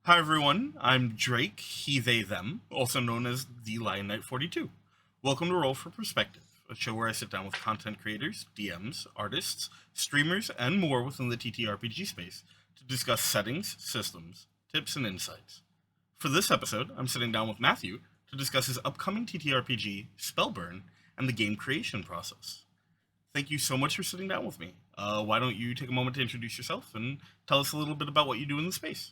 Hi everyone, I'm Drake, he, they, them, also known as the Lion Knight 42. Welcome to Roll for Perspective, a show where I sit down with content creators, DMs, artists, streamers, and more within the TTRPG space to discuss settings, systems, tips, and insights. For this episode, I'm sitting down with Matthew to discuss his upcoming TTRPG, Spellburn, and the game creation process. Thank you so much for sitting down with me. Why don't you take a moment to introduce yourself and tell us a little bit about what you do in the space?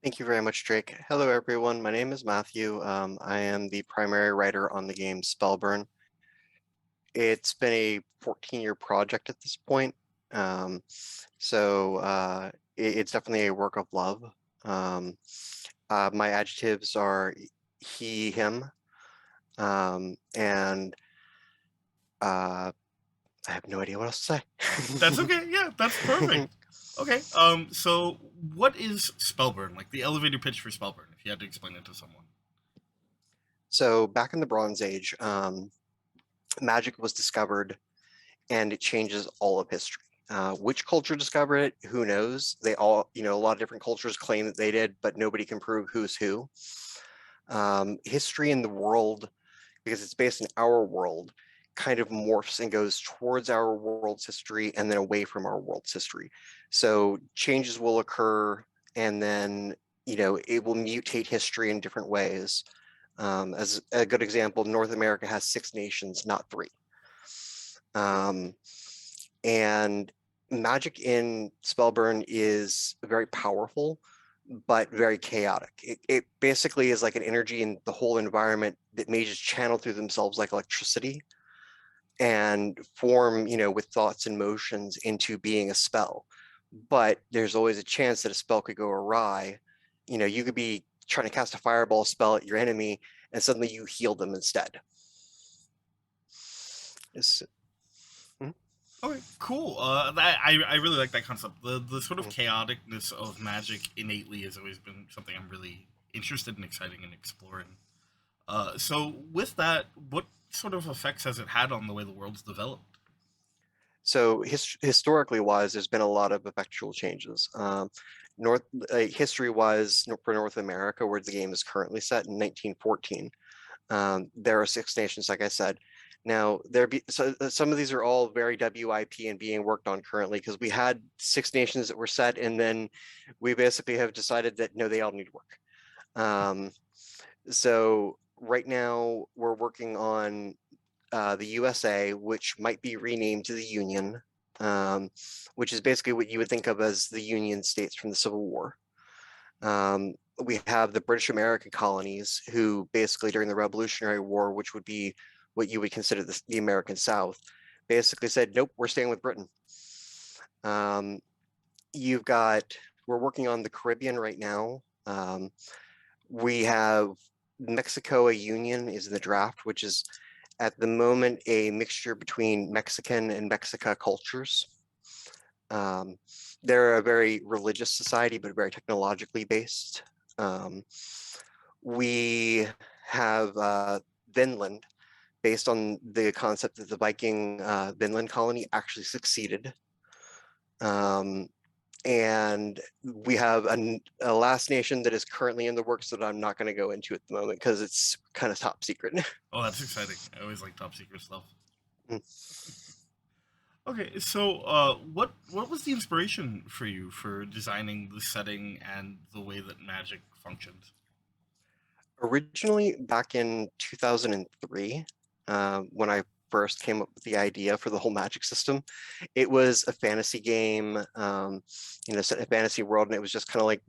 Thank you very much, Drake. Hello, everyone. My name is Matthew. I am the primary writer on the game Spellburn. It's been a 14-year project at this point, it's definitely a work of love. Um, my adjectives are he, him, and I have no idea what else to That's say. okay. Yeah, that's perfect. Okay. So what is Spellburn? Like the elevator pitch for Spellburn, if you had to explain it to someone. So back in the Bronze Age, magic was discovered and it changes all of history. Which culture discovered it? Who knows? They all, a lot of different cultures claim that they did, but nobody can prove who's who. History in the world, because it's based in our world, kind of morphs and goes towards our world's history and then away from our world's history. So changes will occur, and then it will mutate history in different ways. As a good example, North America has 6 nations, not 3. Um, and magic in Spellburn is very powerful, but very chaotic. It basically is like an energy in the whole environment that may just channel through themselves like electricity and form, with thoughts and motions into being a spell. But there's always a chance that a spell could go awry. You could be trying to cast a fireball spell at your enemy and suddenly you heal them instead. It's, Okay, cool. I really like that concept. The sort of mm. chaoticness of magic innately has always been something I'm really interested in, exciting, and exploring. So with that, what sort of effects has it had on the way the world's developed? So historically wise, there's been a lot of effectual changes. North History wise for North America, where the game is currently set in 1914, there are 6 nations, like I said. Now some of these are all very WIP and being worked on currently because we had 6 nations that were set, and then we basically have decided that no, they all need work. So right now we're working on the USA, which might be renamed to the Union, which is basically what you would think of as the Union states from the Civil War. We have the British American colonies, who basically during the Revolutionary War, which would be what you would consider the American South, basically said, nope, we're staying with Britain. Um, you've got, we're working on the Caribbean right now. We have Mexico, a union is in the draft, which is at the moment a mixture between Mexican and Mexica cultures. Um, they're a very religious society, but very technologically based. We have Vinland, based on the concept that the Viking Vinland colony actually succeeded. Um, and we have a last nation that is currently in the works that I'm not going to go into at the moment because it's kind of top secret. Oh, that's exciting. I always like top secret stuff. Okay, so what was the inspiration for you for designing the setting and the way that magic functions? Originally, back in 2003, when I first came up with the idea for the whole magic system, it was a fantasy game, set in a fantasy world, and it was just kind of like,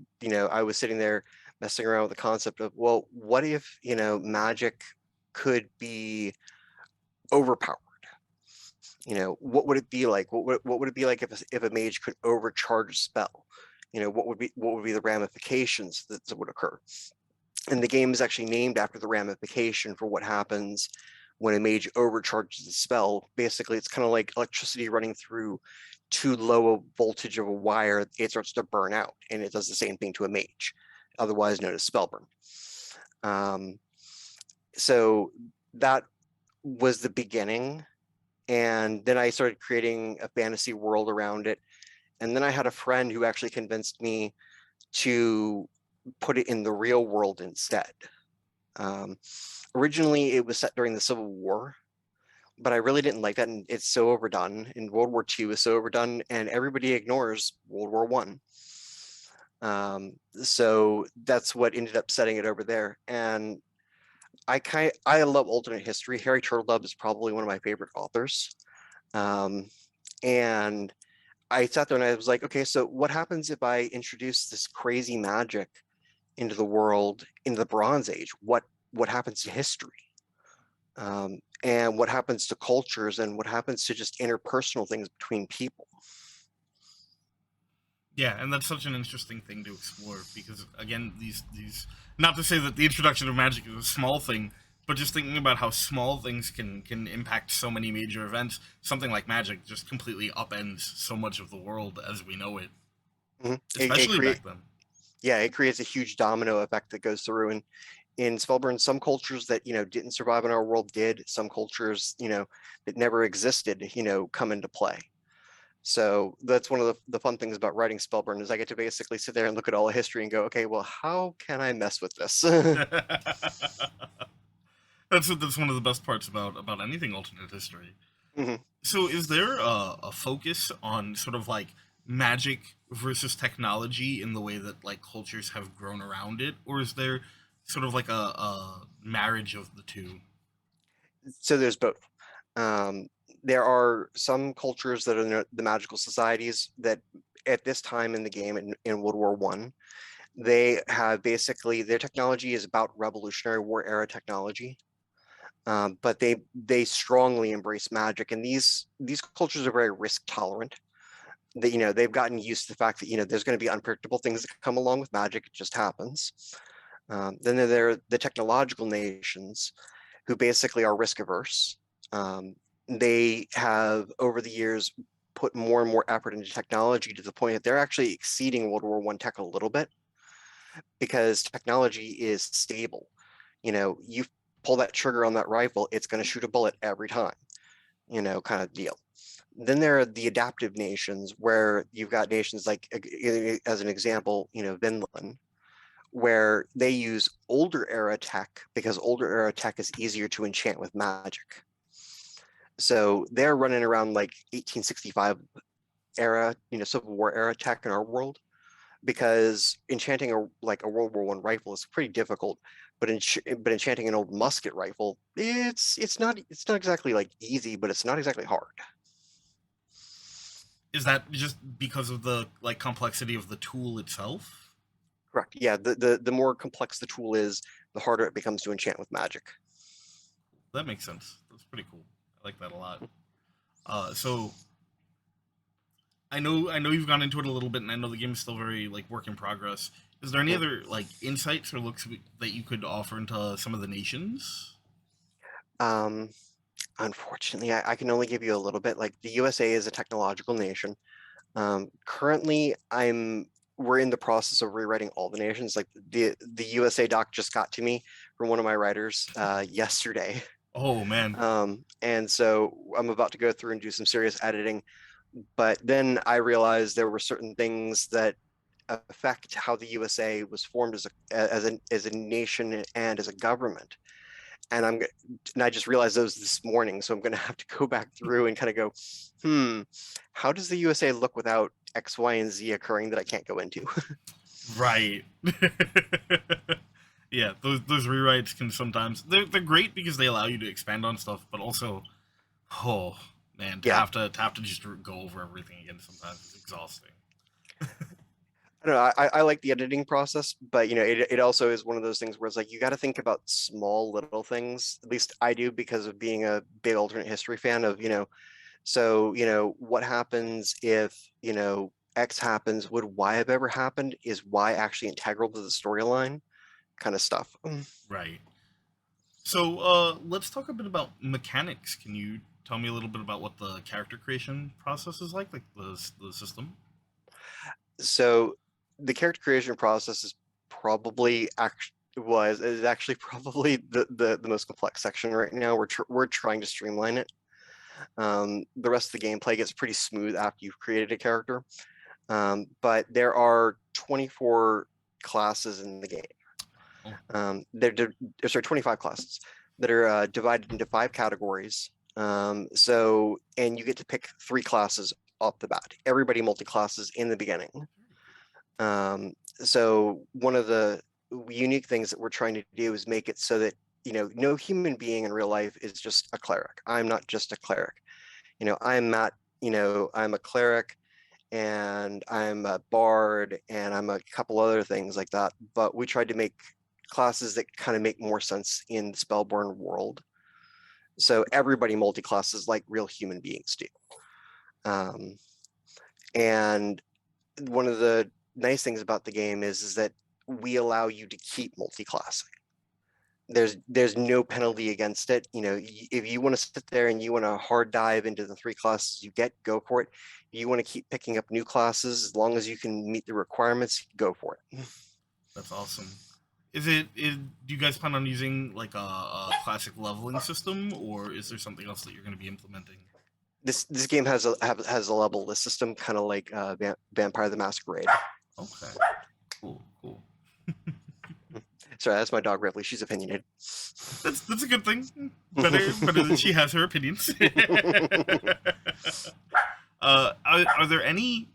I was sitting there messing around with the concept of, well, what if, magic could be overpowered? What would it be like? What would it be like if a mage could overcharge a spell? What would be the ramifications that would occur? And the game is actually named after the ramification for what happens when a mage overcharges the spell. Basically, it's kind of like electricity running through too low a voltage of a wire. It starts to burn out, and it does the same thing to a mage, otherwise known as spellburn. Um, so that was the beginning. And then I started creating a fantasy world around it. And then I had a friend who actually convinced me to put it in the real world instead. Originally, it was set during the Civil War, but I really didn't like that, and it's so overdone. And World War II is so overdone, and everybody ignores World War One. So that's what ended up setting it over there. And I love alternate history. Harry Turtletaub is probably one of my favorite authors. And I sat there and I was like, okay, so what happens if I introduce this crazy magic into the world in the Bronze Age? What happens to history? And what happens to cultures, and what happens to just interpersonal things between people? Yeah, and that's such an interesting thing to explore because again, these not to say that the introduction of magic is a small thing, but just thinking about how small things can impact so many major events. Something like magic just completely upends so much of the world as we know it, Mhm. It especially create back then. Yeah, it creates a huge domino effect that goes through. And in Spellburn, some cultures that didn't survive in our world did. Some cultures that never existed come into play. So that's one of the fun things about writing Spellburn is I get to basically sit there and look at all the history and go, okay, well, how can I mess with this? That's one of the best parts about anything alternate history. Mhm. So, is there a focus on sort of like magic versus technology in the way that like cultures have grown around it, or is there sort of like a marriage of the two? So there's both. Um, there are some cultures that are in the magical societies that at this time in the game in World War One, they have basically their technology is about Revolutionary War era technology. But they strongly embrace magic, and these cultures are very risk tolerant. That they've gotten used to the fact that there's going to be unpredictable things that come along with magic. It just happens. Then there are the technological nations who basically are risk averse. They have over the years put more and more effort into technology to the point that they're actually exceeding World War One tech a little bit because technology is stable. You pull that trigger on that rifle, it's going to shoot a bullet every time, kind of deal. Then there are the adaptive nations where you've got nations like, as an example, Vinland, where they use older era tech because older era tech is easier to enchant with magic. So they're running around like 1865 era, Civil War era tech in our world because enchanting a World War One rifle is pretty difficult, but enchanting an old musket rifle, it's not exactly like easy, but it's not exactly hard. Is that just because of the like complexity of the tool itself? Correct. Yeah, the more complex the tool is, the harder it becomes to enchant with magic. That makes sense. That's pretty cool. I like that a lot. So I know you've gone into it a little bit, and I know the game is still very like work in progress. Is there any Mhm. other like insights or looks that you could offer into some of the nations? Um, Unfortunately, I can only give you a little bit. Like the USA is a technological nation. Currently, we're in the process of rewriting all the nations. Like the USA doc just got to me from one of my writers yesterday. Oh man, And so I'm about to go through and do some serious editing. But then I realized there were certain things that affect how the USA was formed as a nation and as a government. And I just realized those this morning, so I'm going to have to go back through and kind of go, how does the USA look without X, Y, and Z occurring that I can't go into? right. Yeah, those rewrites can sometimes they're great because they allow you to expand on stuff, but also, oh man, Yeah, to have to just go over everything again sometimes is exhausting. I don't know. I like the editing process, but it also is one of those things where it's like you got to think about small little things. At least I do because of being a big alternate history fan of, so, what happens if, X happens? Would Y have ever happened? Is Y actually integral to the storyline? Kind of stuff. Right. So let's talk a bit about mechanics. Can you tell me a little bit about what the character creation process is like the system? So the character creation process is probably actually is actually probably the most complex section right now. We're trying to streamline it. The rest of the gameplay gets pretty smooth after you've created a character. But there are 24 classes in the game. Oh. Sorry, 25 classes that are divided into 5 categories. And you get to pick 3 classes off the bat. Everybody multi-classes in the beginning. So one of the unique things that we're trying to do is make it so that, no human being in real life is just a cleric. I'm not just a cleric. I'm Matt, I'm a cleric, and I'm a bard, and I'm a couple other things like that. But we tried to make classes that kind of make more sense in the Spellburn world. So everybody multi-classes like real human beings do. And one of the nice things about the game is that we allow you to keep multi-classing. There's no penalty against it. If you want to sit there and you want to hard dive into the 3 classes you get, go for it. If you want to keep picking up new classes, as long as you can meet the requirements, go for it. That's awesome. Do you guys plan on using like a classic leveling system, or is there something else that you're going to be implementing? This game has a level list system, kind of like Vampire the Masquerade. Okay, cool. Sorry, that's my dog Ripley. She's opinionated. That's a good thing. Better that she has her opinions. Are there any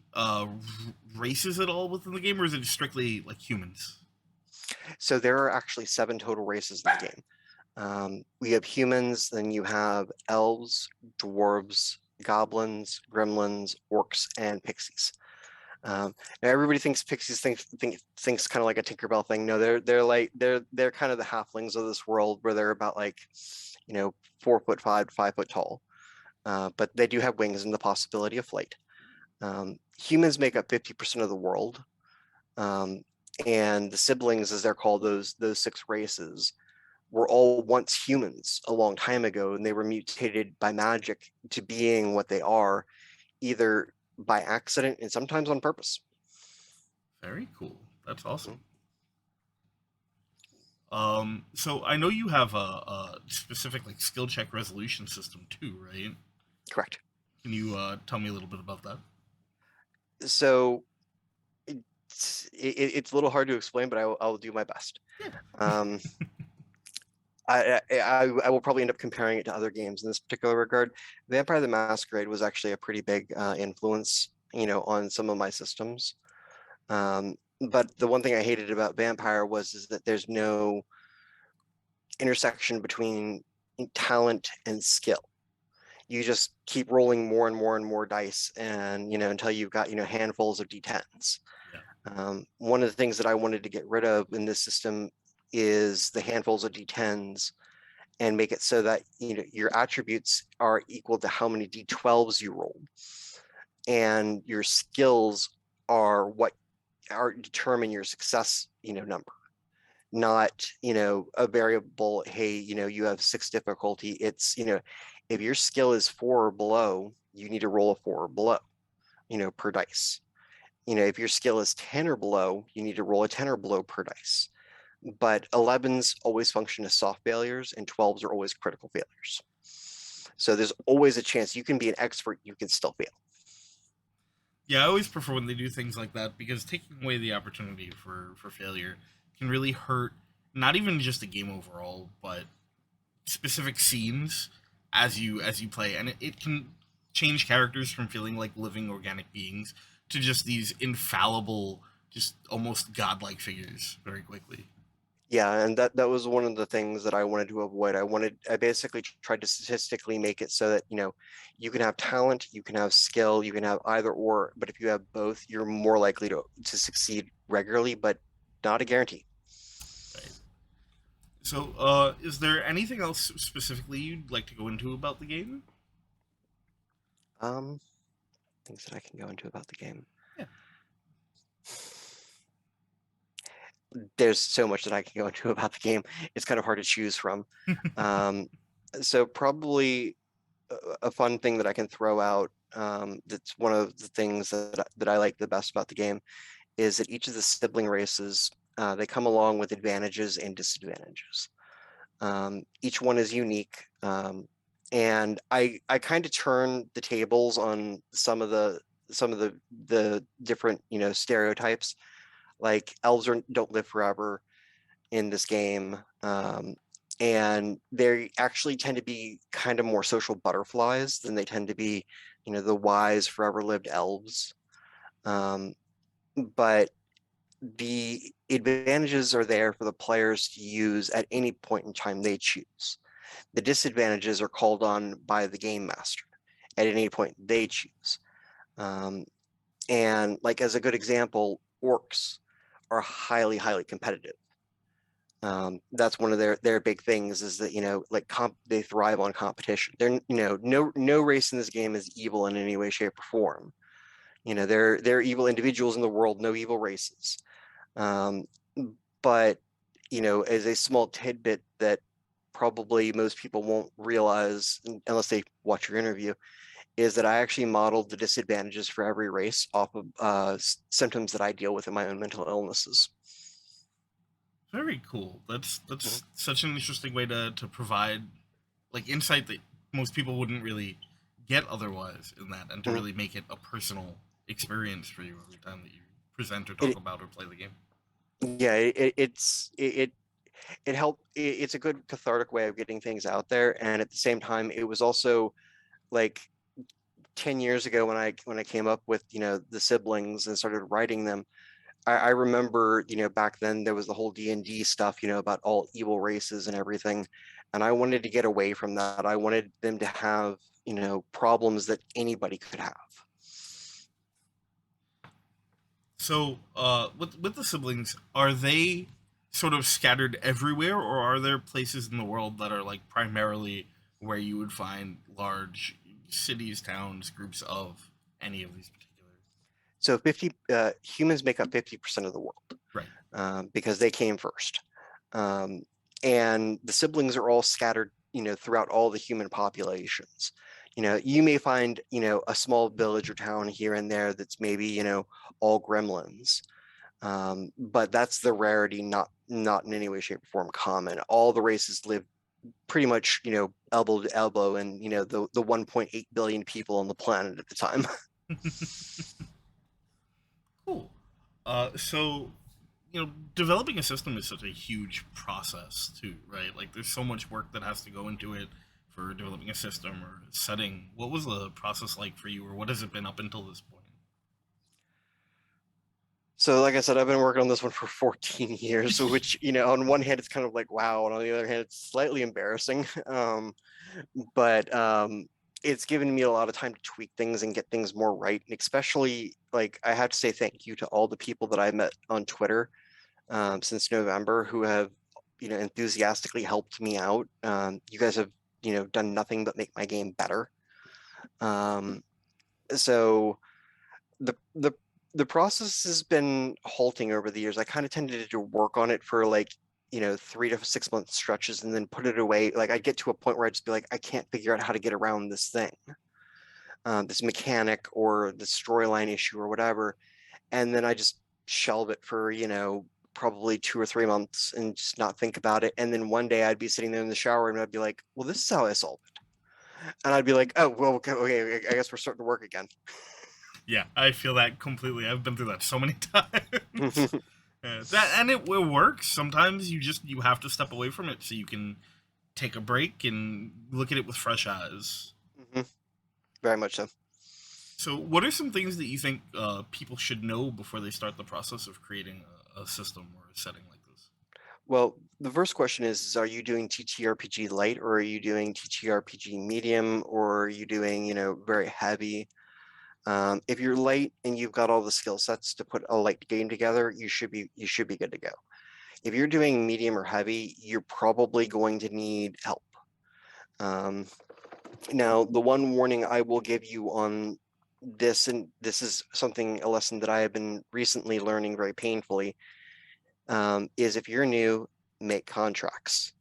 races at all within the game, or is it strictly like humans? So there are actually 7 total races in the game. We have humans, then you have elves, dwarves, goblins, gremlins, orcs, and pixies. Now everybody thinks pixies thinks kind of like a Tinkerbell thing. No, they're kind of the halflings of this world, where they're about 4'5" to 5 foot tall. But they do have wings and the possibility of flight. Humans make up 50% of the world. And the siblings, as they're called, those 6 races, were all once humans a long time ago, and they were mutated by magic to being what they are, either by accident and sometimes on purpose. Very cool. That's awesome. So I know you have a specific skill check resolution system too, right? Correct. Can you tell me a little bit about that? So it's a little hard to explain, but I'll do my best. Yeah. I will probably end up comparing it to other games in this particular regard. Vampire the Masquerade was actually a pretty big influence, on some of my systems. But the one thing I hated about Vampire is that there's no intersection between talent and skill. You just keep rolling more and more and more dice, and until you've got handfuls of d10s. Yeah. One of the things that I wanted to get rid of in this system is the handfuls of d10s, and make it so that your attributes are equal to how many d12s you roll, and your skills are what determine your success number, not a variable. Hey, you have 6 difficulty. It's if your skill is 4 or below, you need to roll a 4 or below per dice. If your skill is 10 or below, you need to roll a 10 or below per dice. But 11s always function as soft failures, and 12s are always critical failures. So there's always a chance you can be an expert, you can still fail. Yeah, I always prefer when they do things like that, because taking away the opportunity for failure can really hurt not even just the game overall, but specific scenes as you play, and it can change characters from feeling like living organic beings to just these infallible, just almost godlike figures very quickly. Yeah, and that was one of the things that I wanted to avoid. I basically tried to statistically make it so that you can have talent, you can have skill, you can have either or, but if you have both, you're more likely to succeed regularly, but not a guarantee. Right. So, is there anything else specifically you'd like to go into about the game? Things that I can go into about the game. Yeah. There's so much that I can go into about the game. It's kind of hard to choose from. So probably a fun thing that I can throw out, that's one of the things that I like the best about the game, is that each of the sibling races, they come along with advantages and disadvantages. Each one is unique, and I kind of turn the tables on some of the different stereotypes. Like elves don't live forever in this game. And they actually tend to be kind of more social butterflies than they tend to be, the wise, forever lived elves. Um, but the advantages are there for the players to use at any point in time they choose. The disadvantages are called on by the game master at any point they choose. Um, and like as a good example, orcs are highly, highly competitive. That's one of their big things is that like they thrive on competition. They're no race in this game is evil in any way, shape, or form. They're evil individuals in the world, no evil races. Um, but as a small tidbit that probably most people won't realize unless they watch your interview, is that I actually modeled the disadvantages for every race off of symptoms that I deal with in my own mental illnesses. Very cool. That's Mhm. such an interesting way to provide like insight that most people wouldn't really get otherwise in that, and to Mhm. really make it a personal experience for you every time that you present or talk It, about or play the game. yeah, it helped. It's a good cathartic way of getting things out there, and at the same time, it was also like 10 years ago when I came up with the siblings and started writing them. I remember back then there was the whole D&D stuff about all evil races and everything, and I wanted to get away from that. I wanted them to have problems that anybody could have. So, with the siblings, are they sort of scattered everywhere, or are there places in the world that are like primarily where you would find large cities, towns, groups of any of these particular? So 50 humans make up 50% of the world, Right. because they came first. Um, and the siblings are all scattered, throughout all the human populations. You may find, a small village or town here and there that's maybe, all gremlins. But that's the rarity, not in any way, shape, or form common. All the races live pretty much, elbow to elbow, and the 1.8 billion people on the planet at the time. Cool. So, developing a system is such a huge process too, right? Like, there's so much work that has to go into it for developing a system or setting. What was the process like for you, or what has it been up until this point? So, like I said, I've been working on this one for 14 years, which, on one hand, it's kind of like, wow. And on the other hand, it's slightly embarrassing. But it's given me a lot of time to tweak things and get things more right. And especially, like, I have to say thank you to all the people that I met on Twitter since November who have, enthusiastically helped me out. You guys have, done nothing but make my game better. Um, so the the process has been halting over the years. I kind of tended to work on it for like 3 to 6 month stretches and then put it away. Like I'd get to a point where I'd just be like, I can't figure out how to get around this thing, this mechanic or the storyline issue or whatever, and then I just shelve it for probably 2 or 3 months and just not think about it. And then one day I'd be sitting there in the shower and I'd be like, well, this is how I solve it. And I'd be like, oh, well, okay, I guess we're starting to work again. Yeah, I feel that completely. I've been through that so many times. That and it works. Sometimes you have to step away from it so you can take a break and look at it with fresh eyes. Very much so. So, what are some things that you think people should know before they start the process of creating a system or a setting like this? Well, the first question is are you doing TTRPG light or are you doing TTRPG medium or are you doing, very heavy? If you're light and you've got all the skill sets to put a light game together, you should be good to go. If you're doing medium or heavy, you're probably going to need help. Um, Now, the one warning I will give you on this, and this is a lesson that I have been recently learning very painfully, is if you're new, make contracts.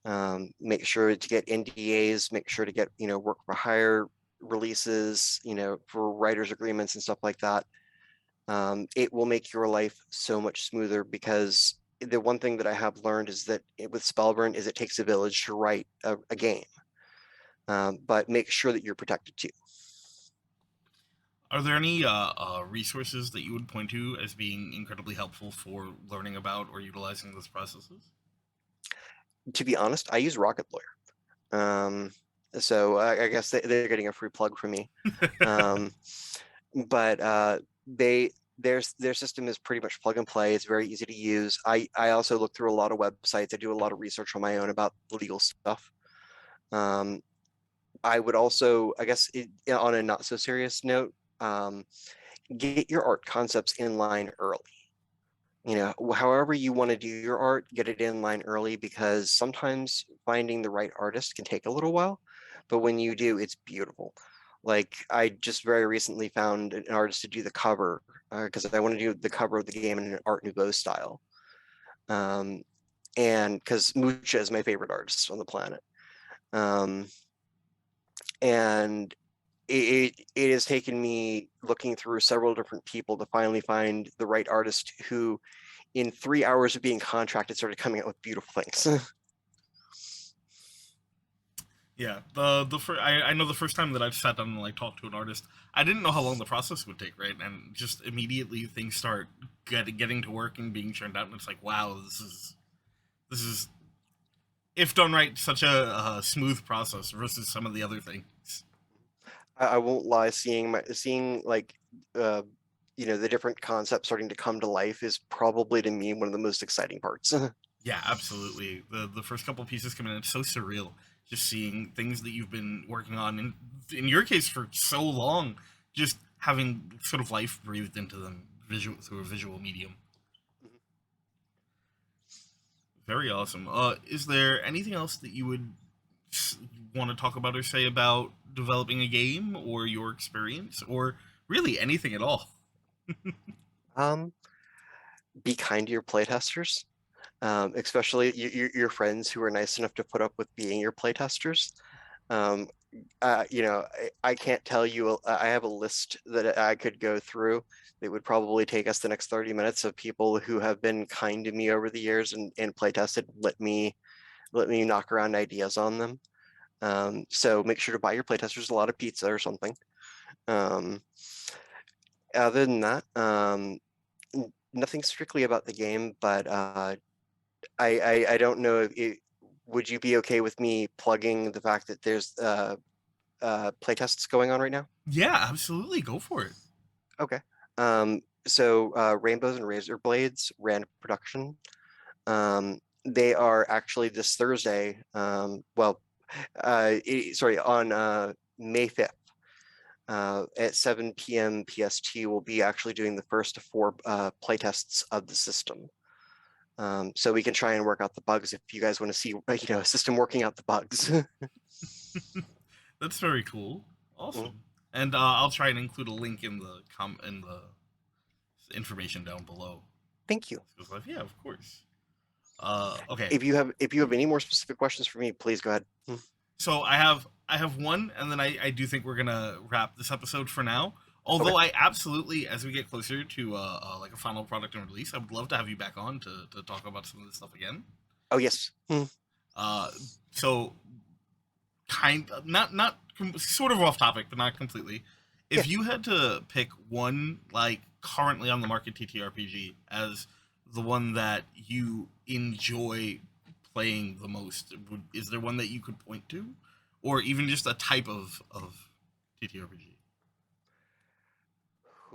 Make sure to get NDAs, make sure to get, work for hire releases, for writers agreements and stuff like that. It will make your life so much smoother because the one thing that I have learned is that with Spellburn is it takes a village to write a game. But make sure that you're protected too. Are there any resources that you would point to as being incredibly helpful for learning about or utilizing those processes? To be honest, I use Rocket Lawyer. So I guess they're getting a free plug from me. Um, but they their system is pretty much plug and play. It's very easy to use. I also look through a lot of websites. I do a lot of research on my own about legal stuff. Um, I would also, I guess, on a not so serious note, get your art concepts in line early. However you want to do your art, get it in line early because sometimes finding the right artist can take a little while, but when you do, it's beautiful. Like I just very recently found an artist to do the cover because I want to do the cover of the game in an Art Nouveau style. Um, and because Mucha is my favorite artist on the planet. Um, and it has taken me looking through several different people to finally find the right artist who in 3 hours of being contracted started coming out with beautiful things. Yeah, I know the first time that I've sat down and like talked to an artist, I didn't know how long the process would take, right? And just immediately things start getting to work and being churned out, and it's like, wow, this is if done right, such a smooth process versus some of the other things. I won't lie, seeing like uh, the different concepts starting to come to life is probably to me one of the most exciting parts. Yeah, absolutely. The first couple pieces come in, it's so surreal. Just seeing things that you've been working on, in your case for so long, just having sort of life breathed into them visual through a visual medium. Very awesome. Is there anything else that you would want to talk about or say about developing a game or your experience or really anything at all? um, be kind to your playtesters, especially your friends who are nice enough to put up with being your playtesters. Um, I can't tell you. I have a list that I could go through. It would probably take us the next 30 minutes of people who have been kind to me over the years and play tested. Let me knock around ideas on them. So make sure to buy your playtesters a lot of pizza or something. Um, Other than that, nothing strictly about the game, but I don't know if would you be okay with me plugging the fact that there's playtests going on right now? Yeah, absolutely. Go for it. Okay. So Rainbows and Razor Blades ran production. They are actually this Thursday. Sorry, on May 5th. At 7 p.m. PST, we'll be actually doing the first of four playtests of the system. So we can try and work out the bugs if you guys want to see, a system working out the bugs. That's very cool. Mm, Awesome. And I'll try and include a link in the information down below. Thank you. Yeah, of course. Okay. If you have any more specific questions for me, please go ahead. So I have one, and then I do think we're gonna wrap this episode for now. Okay. Although I absolutely, as we get closer to like a final product and release, I would love to have you back on to talk about some of this stuff again. Oh yes. Uh, so not sort of off topic, but not completely. Yeah. If you had to pick one like currently on the market TTRPG as the one that you enjoy playing the most, is there one that you could point to, or even just a type of TTRPG?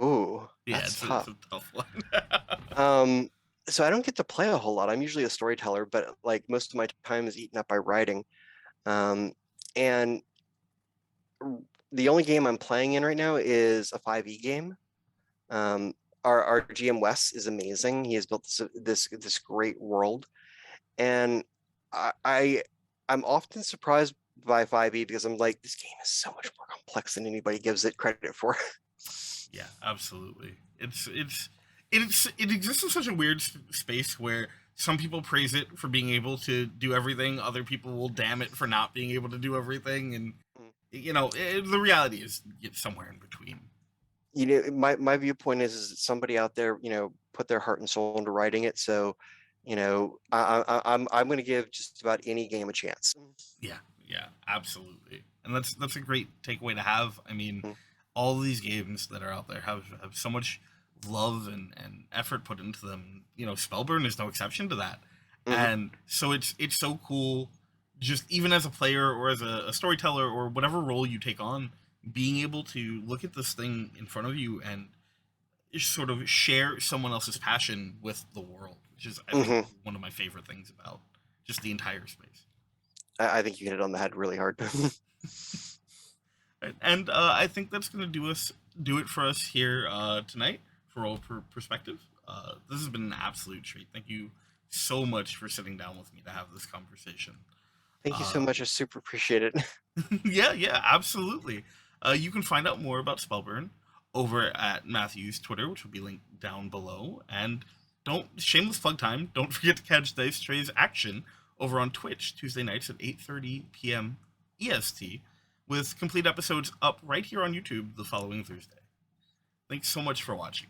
Ooh, Yeah, that's it's tough. a tough one. Um, so I don't get to play a whole lot. I'm usually a storyteller, but like most of my time is eaten up by writing. Um, and the only game I'm playing in right now is a 5e game. Um, our GM Wes is amazing. He has built this great world, and I I'm often surprised by 5e because I'm like, this game is so much more complex than anybody gives it credit for. Yeah, absolutely. It exists in such a weird space where some people praise it for being able to do everything, other people will damn it for not being able to do everything, and the reality is it's somewhere in between. My viewpoint is that somebody out there, put their heart and soul into writing it. So, I'm going to give just about any game a chance. Yeah, yeah, absolutely, and that's a great takeaway to have. I mean, Mm. all of these games that are out there have so much love and effort put into them. You know, Spellburn is no exception to that. Hmm. And so it's so cool, just even as a player or as a storyteller or whatever role you take on, being able to look at this thing in front of you and sort of share someone else's passion with the world, which is, I think, Hmm. one of my favorite things about just the entire space. I think you hit it on the head really hard. Right. And I think that's going to do it for us here tonight for Roll Perspective. This has been an absolute treat. Thank you so much for sitting down with me to have this conversation. Thank you so Uh, much. I super appreciate it. yeah, absolutely. You can find out more about Spellburn over at Matthew's Twitter, which will be linked down below. And don't shameless plug time. Don't forget to catch Dice Tray's action over on Twitch Tuesday nights at 8:30 p.m. EST, with complete episodes up right here on YouTube the following Thursday. Thanks so much for watching.